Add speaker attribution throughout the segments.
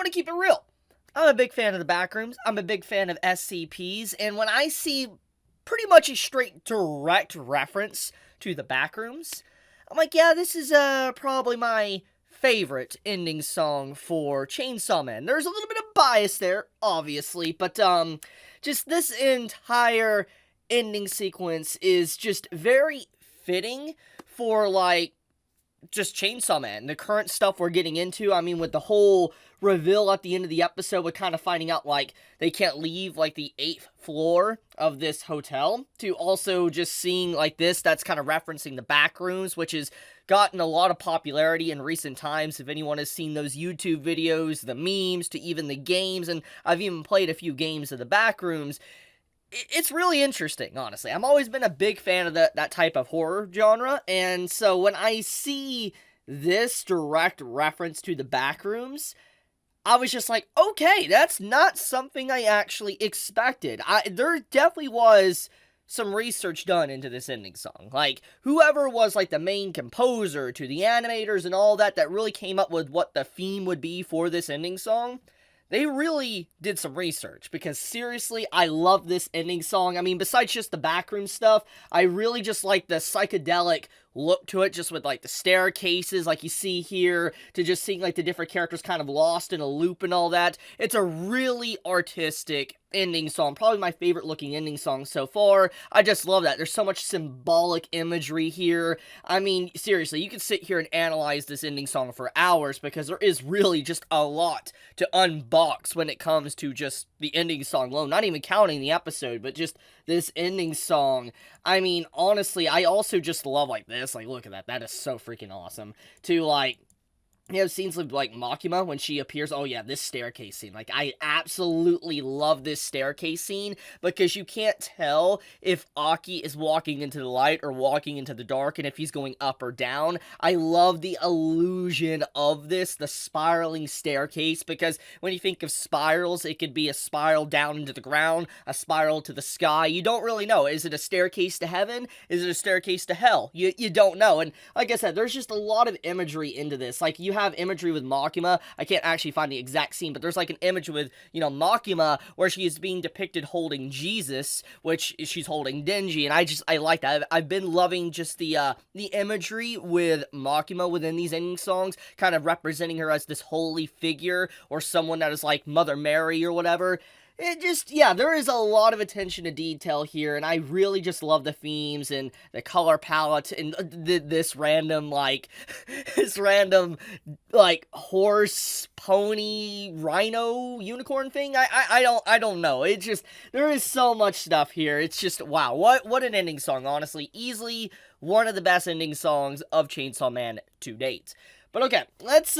Speaker 1: want to keep it real. I'm a big fan of the Backrooms. I'm a big fan of SCPs. And when I see pretty much a straight direct reference to the Backrooms, I'm like, yeah, this is probably my favorite ending song for Chainsaw Man. There's a little bit of bias there, obviously, but just this entire ending sequence is just very fitting for, like, just Chainsaw Man, the current stuff we're getting into. I mean, with the whole reveal at the end of the episode, with kind of finding out, like, they can't leave, like, the 8th floor of this hotel, to also just seeing, like, this, that's kind of referencing the Backrooms, which has gotten a lot of popularity in recent times. If anyone has seen those YouTube videos, the memes, to even the games, and I've even played a few games of the Backrooms, it's really interesting, honestly. I've always been a big fan of that type of horror genre, and so when I see this direct reference to the Backrooms, I was just like, okay, that's not something I actually expected. There definitely was some research done into this ending song. Like, whoever was, like, the main composer, to the animators and all that really came up with what the theme would be for this ending song, they really did some research, because seriously, I love this ending song. I mean, besides just the backroom stuff, I really just like the psychedelic look to it, just with, like, the staircases, like you see here, to just seeing, like, the different characters kind of lost in a loop and all that. It's a really artistic ending song, probably my favorite looking ending song so far. I just love that. There's so much symbolic imagery here. I mean, seriously, you could sit here and analyze this ending song for hours, because there is really just a lot to unbox when it comes to just the ending song alone, not even counting the episode, but just this ending song. I mean, honestly, I also just love, like, this. Like, look at that. That is so freaking awesome. To, like, you have scenes with, like, Makima when she appears. Oh, yeah, this staircase scene. Like, I absolutely love this staircase scene, because you can't tell if Aki is walking into the light or walking into the dark, and if he's going up or down. I love the illusion of this, the spiraling staircase, because when you think of spirals, it could be a spiral down into the ground, a spiral to the sky. You don't really know. Is it a staircase to heaven? Is it a staircase to hell? You don't know. And like I said, there's just a lot of imagery into this. Like, you have imagery with Makima. I can't actually find the exact scene, but there's, like, an image with, you know, Makima, where she is being depicted holding Jesus, which she's holding Denji, and I like that. I've been loving just the imagery with Makima within these ending songs, kind of representing her as this holy figure, or someone that is like Mother Mary or whatever. It just, yeah, there is a lot of attention to detail here, and I really just love the themes and the color palette, and this random, like, this random, like, horse, pony, rhino, unicorn thing. I don't know. It's just, there is so much stuff here. It's just, wow, what an ending song, honestly. Easily one of the best ending songs of Chainsaw Man to date. But okay, let's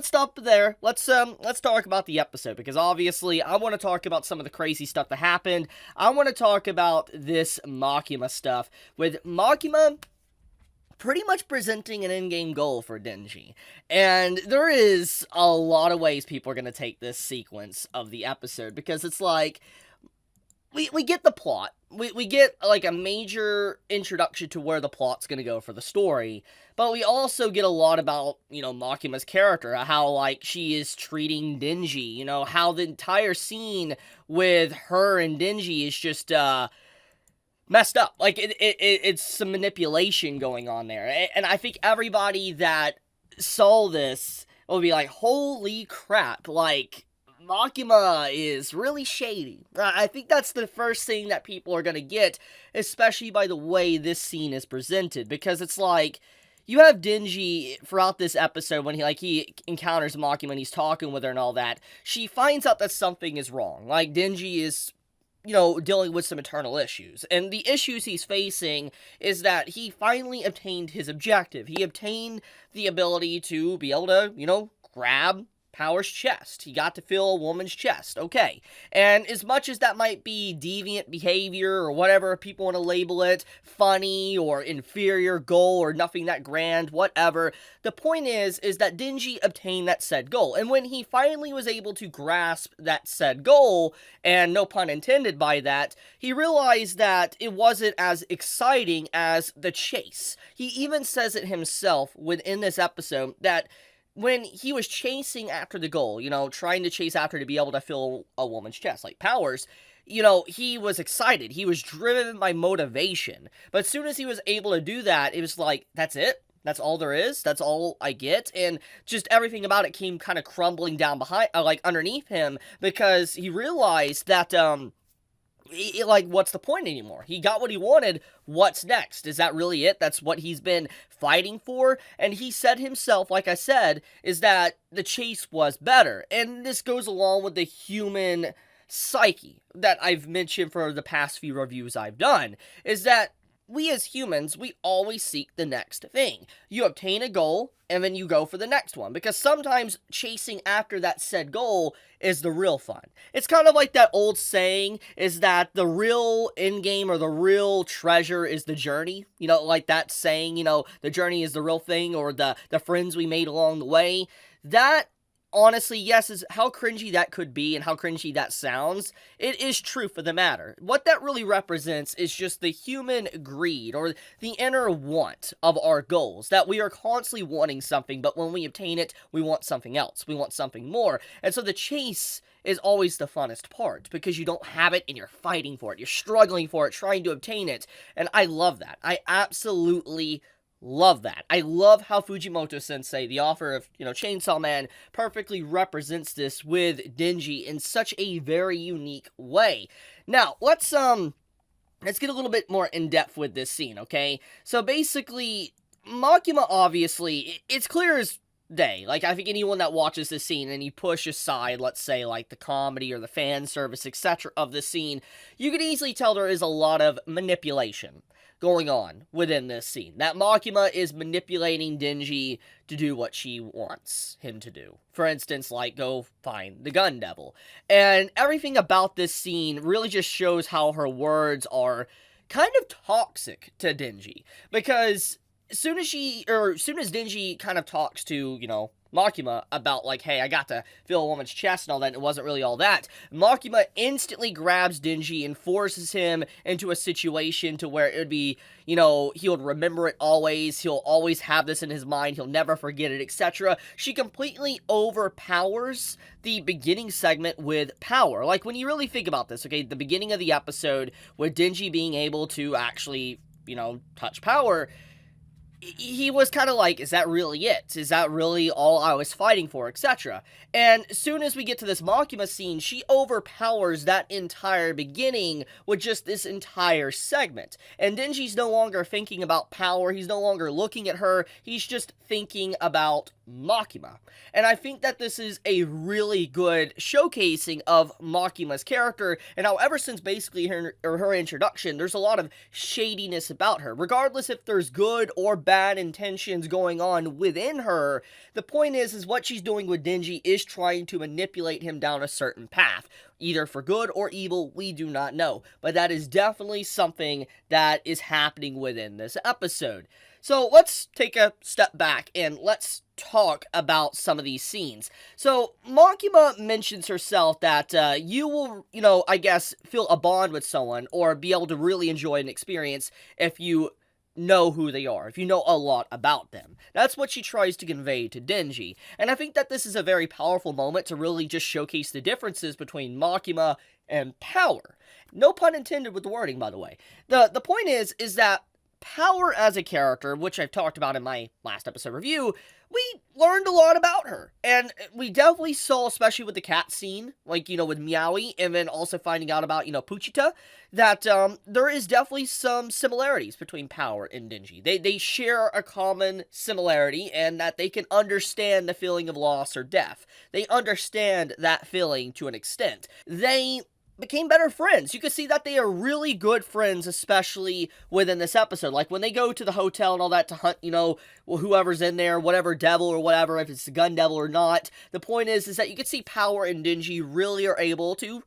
Speaker 1: stop there. Let's talk about the episode, because obviously I want to talk about some of the crazy stuff that happened. I want to talk about this Makima stuff, with Makima pretty much presenting an in-game goal for Denji. And there is a lot of ways people are going to take this sequence of the episode, because it's like, we get the plot. We get, like, a major introduction to where the plot's gonna go for the story, but we also get a lot about, you know, Makima's character, how, like, she is treating Denji, you know, how the entire scene with her and Denji is just, messed up. Like, it's some manipulation going on there, and I think everybody that saw this will be like, holy crap, like, Makima is really shady. I think that's the first thing that people are gonna get, especially by the way this scene is presented, because it's like, you have Denji throughout this episode, when he encounters Makima and he's talking with her and all that, she finds out that something is wrong. Like, Denji is, you know, dealing with some internal issues, and the issues he's facing is that he finally obtained his objective. He obtained the ability to be able to, you know, grab Power's chest. He got to feel a woman's chest. Okay. And as much as that might be deviant behavior, or whatever people want to label it, funny or inferior goal or nothing that grand, whatever, the point is that Denji obtained that said goal. And when he finally was able to grasp that said goal, and no pun intended by that, he realized that it wasn't as exciting as the chase. He even says it himself within this episode that when he was chasing after the goal, trying to chase after to be able to fill a woman's chest, like powers, he was excited. He was driven by motivation. But as soon as he was able to do that, it was like, that's it? That's all there is? That's all I get? And just everything about it came kind of crumbling down behind, underneath him, because he realized that, what's the point anymore? He got what he wanted. What's next? Is that really it? That's what he's been fighting for? And he said himself, like I said, is that the chase was better. And this goes along with the human psyche that I've mentioned for the past few reviews I've done, is that we as humans, we always seek the next thing. You obtain a goal, and then you go for the next one, because sometimes chasing after that said goal is the real fun. It's kind of like that old saying, is that the real end game or the real treasure is the journey. Like that saying, the journey is the real thing, or the friends we made along the way. That, honestly, yes, is how cringy that could be and how cringy that sounds. It is true for the matter. What that really represents is just the human greed, or the inner want of our goals, that we are constantly wanting something, but when we obtain it, we want something else. We want something more. And so the chase is always the funnest part, because you don't have it and you're fighting for it. You're struggling for it, trying to obtain it. And I love that. I absolutely love that. I love how Fujimoto-sensei, the author of, Chainsaw Man, perfectly represents this with Denji in such a very unique way. Now, let's get a little bit more in-depth with this scene, okay? So basically, Makima, obviously, it's clear as day. Like, I think anyone that watches this scene and you push aside, let's say, like, the comedy or the fan service, etc. of the scene, you can easily tell there is a lot of manipulation going on within this scene. That Makima is manipulating Denji to do what she wants him to do. For instance, like, go find the gun devil. And everything about this scene really just shows how her words are kind of toxic to Denji. Because as soon as Denji kind of talks to, Makima about, like, hey, I got to feel a woman's chest and all that, and it wasn't really all that, Makima instantly grabs Denji and forces him into a situation to where it would be, he would remember it always, he'll always have this in his mind, he'll never forget it, etc. She completely overpowers the beginning segment with power. Like, when you really think about this, okay, the beginning of the episode, with Denji being able to actually, touch power, he was kind of like, is that really it? Is that really all I was fighting for, etc.? And as soon as we get to this Makima scene, she overpowers that entire beginning with just this entire segment. And Denji's no longer thinking about power, he's no longer looking at her, he's just thinking about Makima. And I think that this is a really good showcasing of Makima's character, and how ever since basically her introduction, there's a lot of shadiness about her. Regardless if there's good or bad intentions going on within her, the point is what she's doing with Denji is trying to manipulate him down a certain path. Either for good or evil, we do not know. But that is definitely something that is happening within this episode. So let's take a step back and let's talk about some of these scenes. So Makima mentions herself that you will, I guess, feel a bond with someone or be able to really enjoy an experience if you know who they are, if you know a lot about them. That's what she tries to convey to Denji. And I think that this is a very powerful moment to really just showcase the differences between Makima and Power. No pun intended with the wording, by the way. The point is that Power as a character, which I've talked about in my last episode review, we learned a lot about her. And we definitely saw, especially with the cat scene, like, with Meowie, and then also finding out about, Puchita, that there is definitely some similarities between Power and Denji. They share a common similarity, and that they can understand the feeling of loss or death. They understand that feeling to an extent. They became better friends. You can see that they are really good friends, especially within this episode. Like, when they go to the hotel and all that to hunt, whoever's in there, whatever devil or whatever, if it's the gun devil or not, the point is that you can see Power and Denji really are able to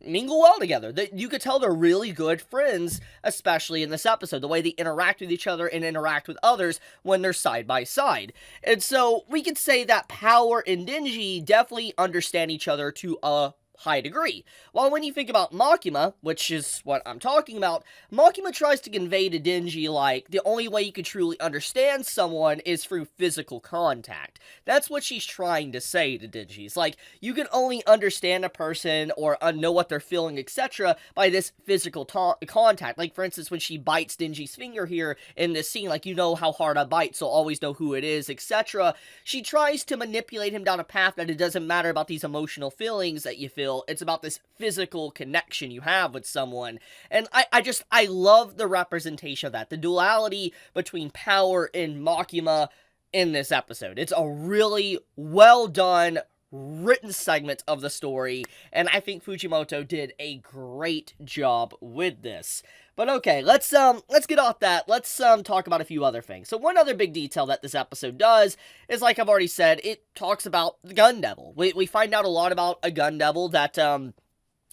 Speaker 1: mingle well together. You could tell they're really good friends, especially in this episode, the way they interact with each other and interact with others when they're side by side. And so we could say that Power and Denji definitely understand each other to a high degree. While when you think about Makima, which is what I'm talking about, Makima tries to convey to Denji, like, the only way you can truly understand someone is through physical contact. That's what she's trying to say to Denji. It's like, you can only understand a person or know what they're feeling, etc., by this physical contact. Like, for instance, when she bites Denji's finger here in this scene, like, you know how hard I bite, so always know who it is, etc. She tries to manipulate him down a path that it doesn't matter about these emotional feelings that you feel. It's about this physical connection you have with someone. And I love the representation of that. The duality between power and Makima in this episode. It's a really well done, written segment of the story, and I think Fujimoto did a great job with this. But okay, let's get off that. Let's talk about a few other things. So one other big detail that this episode does is, like I've already said, it talks about the Gun Devil. We find out a lot about a Gun Devil that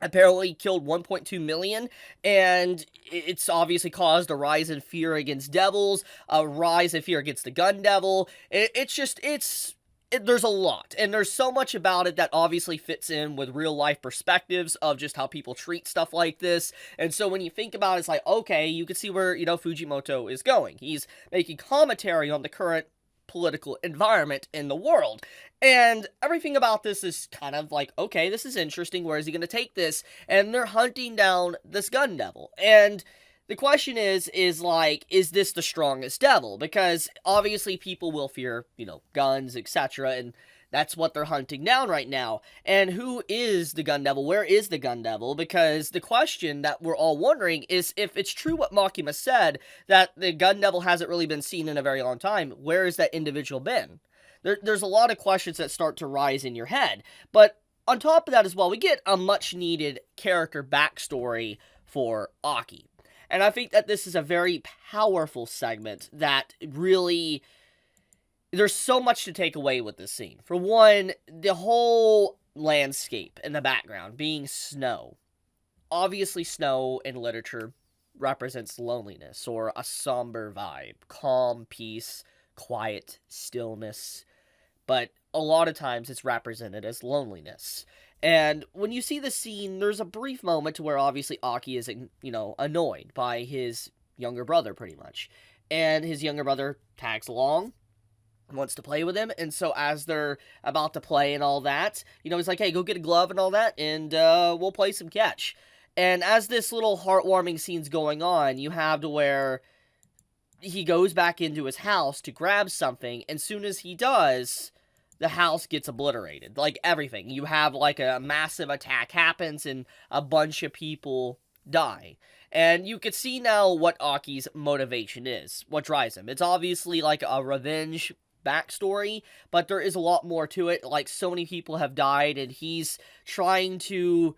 Speaker 1: apparently killed 1.2 million, and it's obviously caused a rise in fear against devils, a rise in fear against the Gun Devil. There's a lot, and there's so much about it that obviously fits in with real-life perspectives of just how people treat stuff like this, and so when you think about it, it's like, okay, you can see where, Fujimoto is going. He's making commentary on the current political environment in the world, and everything about this is kind of like, okay, this is interesting, where is he going to take this? And they're hunting down this Gun Devil, and the question is like, is this the strongest devil? Because obviously people will fear, guns, etc., and that's what they're hunting down right now. And who is the Gun Devil? Where is the Gun Devil? Because the question that we're all wondering is, if it's true what Makima said, that the Gun Devil hasn't really been seen in a very long time, where has that individual been? There's a lot of questions that start to rise in your head. But on top of that as well, we get a much-needed character backstory for Aki. And I think that this is a very powerful segment that really, there's so much to take away with this scene. For one, the whole landscape in the background being snow. Obviously, snow in literature represents loneliness or a somber vibe, calm, peace, quiet, stillness. But a lot of times it's represented as loneliness. And when you see the scene, there's a brief moment where obviously Aki is, annoyed by his younger brother, pretty much. And his younger brother tags along, wants to play with him, and so as they're about to play and all that, he's like, hey, go get a glove and all that, and we'll play some catch. And as this little heartwarming scene's going on, you have to where he goes back into his house to grab something, and soon as he does, the house gets obliterated. Like, everything. You have, like, a massive attack happens, and a bunch of people die. And you can see now what Aki's motivation is, what drives him. It's obviously, like, a revenge backstory, but there is a lot more to it. Like, so many people have died, and he's trying to,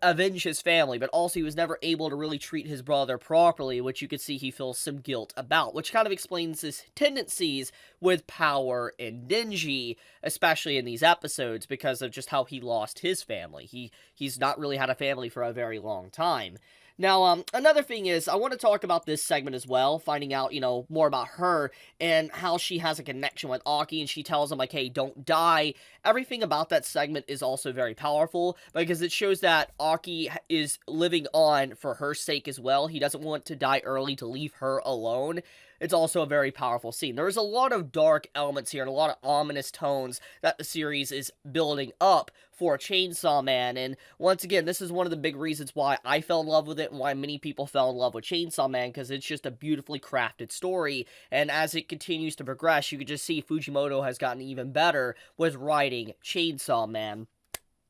Speaker 1: avenge his family, but also he was never able to really treat his brother properly, which you could see he feels some guilt about, which kind of explains his tendencies with power and Denji, especially in these episodes, because of just how he lost his family. He's not really had a family for a very long time. Now, another thing is, I want to talk about this segment as well, finding out, more about her, and how she has a connection with Aki, and she tells him, like, hey, don't die. Everything about that segment is also very powerful, because it shows that Aki is living on for her sake as well. He doesn't want to die early to leave her alone. It's also a very powerful scene. There's a lot of dark elements here, and a lot of ominous tones that the series is building up for Chainsaw Man, and once again, this is one of the big reasons why I fell in love with it, and why many people fell in love with Chainsaw Man, because it's just a beautifully crafted story, and as it continues to progress, you can just see Fujimoto has gotten even better with writing Chainsaw Man.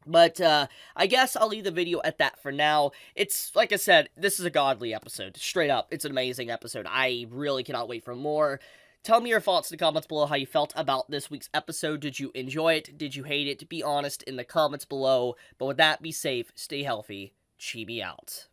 Speaker 1: But, I guess I'll leave the video at that for now. It's, like I said, this is a godly episode. Straight up, it's an amazing episode. I really cannot wait for more. Tell me your thoughts in the comments below, how you felt about this week's episode. Did you enjoy it? Did you hate it? Be honest in the comments below. But with that, be safe, stay healthy, Chibi out.